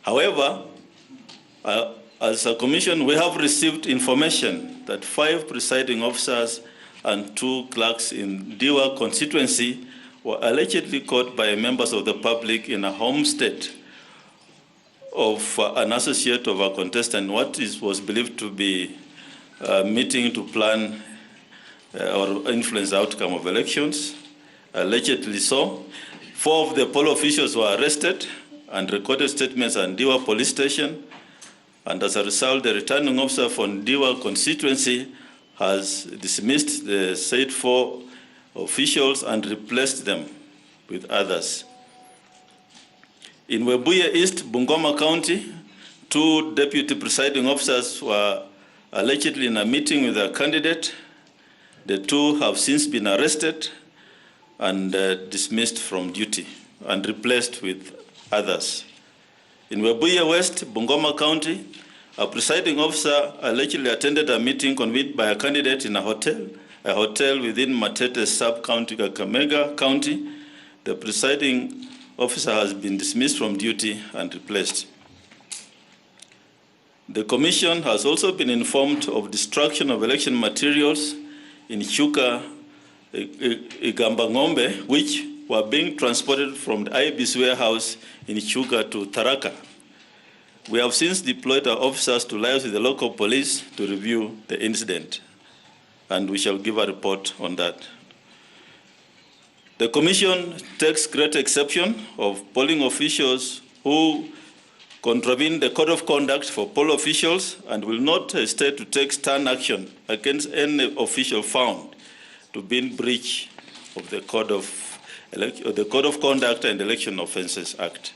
However, as a commission, we have received information that 5 presiding officers and 2 clerks in Diwa constituency were allegedly caught by members of the public in a homestead of an associate of a contestant, what was believed to be a meeting to plan or influence the outcome of elections, allegedly so. 4 of the poll officials were arrested and recorded statements at Diwa police station, and as a result, the returning officer from Diwa constituency has dismissed the said 4 officials and replaced them with others. In Webuye East, Bungoma County, 2 deputy presiding officers were allegedly in a meeting with a candidate. The 2 have since been arrested and dismissed from duty and replaced with others. In Webuye West, Bungoma County, a presiding officer allegedly attended a meeting convened by a candidate in a hotel within Matete sub-county, Kakamega County. The presiding officer has been dismissed from duty and replaced. The Commission has also been informed of destruction of election materials in Chuka, Igambangombe, which were being transported from the IEBC warehouse in Chuka to Tharaka. We have since deployed our officers to liaise with the local police to review the incident, and we shall give a report on that. The Commission takes great exception of polling officials who contravene the code of conduct for poll officials and will not hesitate to take stern action against any official found to be in breach of the Code of Conduct and Election Offences Act.